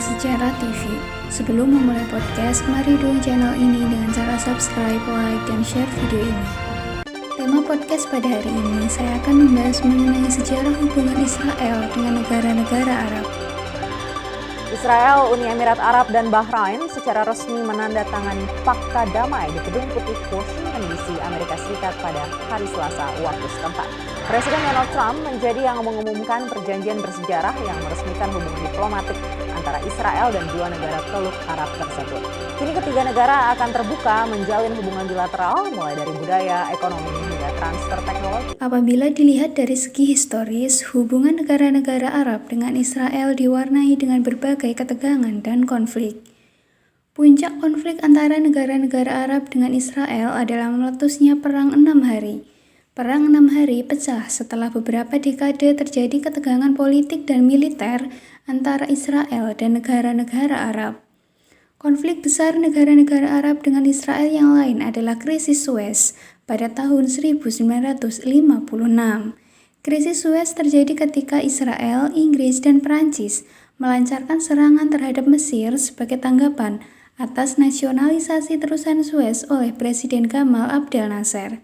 Sejarah TV. Sebelum memulai podcast, mari dukung channel ini dengan cara subscribe, like, dan share video ini. Tema podcast pada hari ini, saya akan membahas mengenai sejarah hubungan Israel dengan negara-negara Arab. Israel, Uni Emirat Arab, dan Bahrain secara resmi menandatangani Fakta Damai di Gedung Putih Washington DC, Amerika Serikat pada hari Selasa waktu setempat. Presiden Donald Trump menjadi yang mengumumkan perjanjian bersejarah yang meresmikan hubungan diplomatik antara Israel dan dua negara Teluk Arab tersebut. Kini ketiga negara akan terbuka menjalin hubungan bilateral mulai dari budaya, ekonomi, hingga transfer teknologi. Apabila dilihat dari segi historis, hubungan negara-negara Arab dengan Israel diwarnai dengan berbagai ketegangan dan konflik. Puncak konflik antara negara-negara Arab dengan Israel adalah meletusnya Perang 6 Hari. Perang 6 Hari pecah setelah beberapa dekade terjadi ketegangan politik dan militer antara Israel dan negara-negara Arab. Konflik besar negara-negara Arab dengan Israel yang lain adalah krisis Suez pada tahun 1956. Krisis Suez terjadi ketika Israel, Inggris, dan Perancis melancarkan serangan terhadap Mesir sebagai tanggapan atas nasionalisasi terusan Suez oleh Presiden Gamal Abdel Nasser.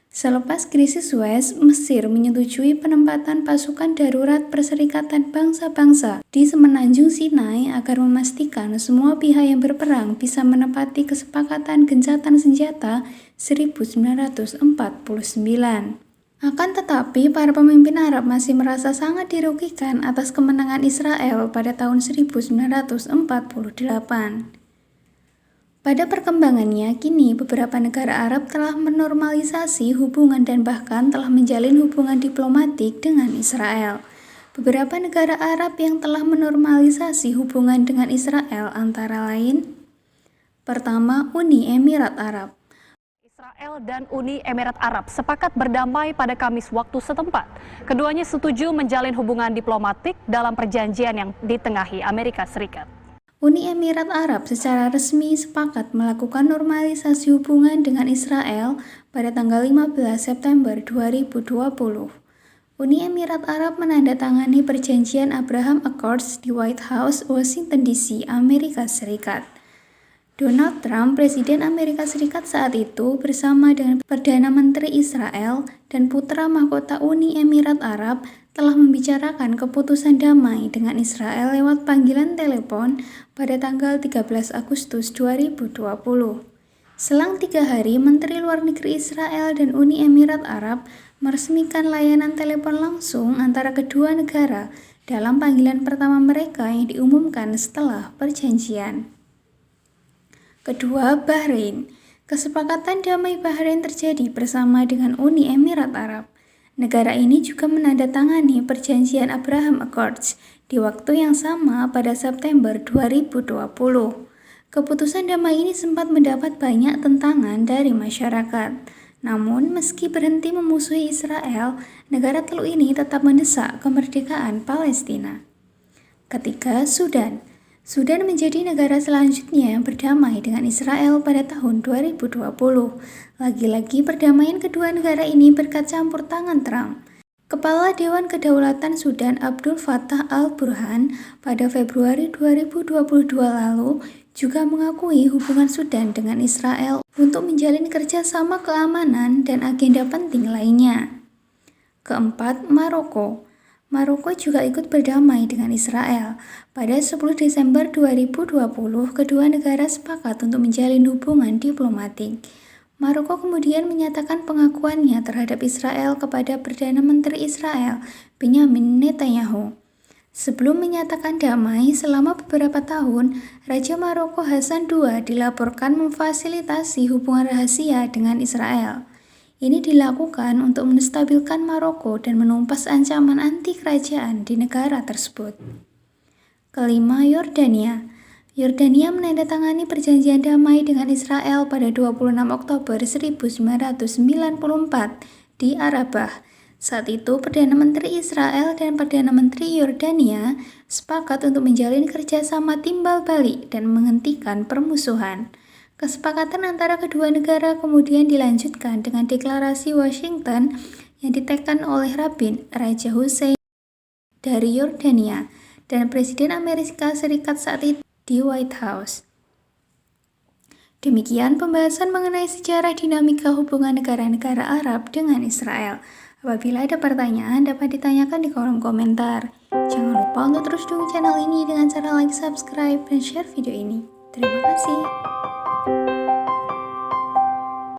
Selepas krisis Suez, Mesir menyetujui penempatan pasukan darurat Perserikatan Bangsa-Bangsa di Semenanjung Sinai agar memastikan semua pihak yang berperang bisa menepati kesepakatan gencatan senjata 1949. Akan tetapi, para pemimpin Arab masih merasa sangat dirugikan atas kemenangan Israel pada tahun 1948. Pada perkembangannya, kini beberapa negara Arab telah menormalisasi hubungan dan bahkan telah menjalin hubungan diplomatik dengan Israel. Beberapa negara Arab yang telah menormalisasi hubungan dengan Israel antara lain: pertama, Uni Emirat Arab. Israel dan Uni Emirat Arab sepakat berdamai pada Kamis waktu setempat. Keduanya setuju menjalin hubungan diplomatik dalam perjanjian yang ditengahi Amerika Serikat. Uni Emirat Arab secara resmi sepakat melakukan normalisasi hubungan dengan Israel pada tanggal 15 September 2020. Uni Emirat Arab menandatangani perjanjian Abraham Accords di White House, Washington DC, Amerika Serikat. Donald Trump, Presiden Amerika Serikat saat itu, bersama dengan Perdana Menteri Israel dan putra mahkota Uni Emirat Arab, telah membicarakan keputusan damai dengan Israel lewat panggilan telepon pada tanggal 13 Agustus 2020. Selang 3 hari, Menteri Luar Negeri Israel dan Uni Emirat Arab meresmikan layanan telepon langsung antara kedua negara dalam panggilan pertama mereka yang diumumkan setelah perjanjian. Kedua, Bahrain. Kesepakatan damai Bahrain terjadi bersama dengan Uni Emirat Arab. Negara ini juga menandatangani perjanjian Abraham Accords di waktu yang sama pada September 2020. Keputusan damai ini sempat mendapat banyak tentangan dari masyarakat. Namun, meski berhenti memusuhi Israel, negara teluk ini tetap mendesak kemerdekaan Palestina. Ketiga, Sudan. Sudan menjadi negara selanjutnya yang berdamai dengan Israel pada tahun 2020. Lagi-lagi perdamaian kedua negara ini berkat campur tangan Trump. Kepala Dewan Kedaulatan Sudan Abdul Fattah al-Burhan pada Februari 2022 lalu juga mengakui hubungan Sudan dengan Israel untuk menjalin kerjasama keamanan dan agenda penting lainnya. Keempat, Maroko. Maroko juga ikut berdamai dengan Israel. Pada 10 Desember 2020, kedua negara sepakat untuk menjalin hubungan diplomatik. Maroko kemudian menyatakan pengakuannya terhadap Israel kepada Perdana Menteri Israel, Benyamin Netanyahu. Sebelum menyatakan damai, selama beberapa tahun, Raja Maroko Hassan II dilaporkan memfasilitasi hubungan rahasia dengan Israel. Ini dilakukan untuk menstabilkan Maroko dan menumpas ancaman anti kerajaan di negara tersebut. Kelima, Yordania. Yordania menandatangani perjanjian damai dengan Israel pada 26 Oktober 1994 di Arabah. Saat itu, Perdana Menteri Israel dan Perdana Menteri Yordania sepakat untuk menjalin kerjasama timbal balik dan menghentikan permusuhan. Kesepakatan antara kedua negara kemudian dilanjutkan dengan deklarasi Washington yang ditekan oleh Rabin Raja Hussein dari Yordania. dan Presiden Amerika Serikat saat itu di White House. Demikian pembahasan mengenai sejarah dinamika hubungan negara-negara Arab dengan Israel. Apabila ada pertanyaan, dapat ditanyakan di kolom komentar. Jangan lupa untuk terus dukung channel ini dengan cara like, subscribe, dan share video ini. Terima kasih.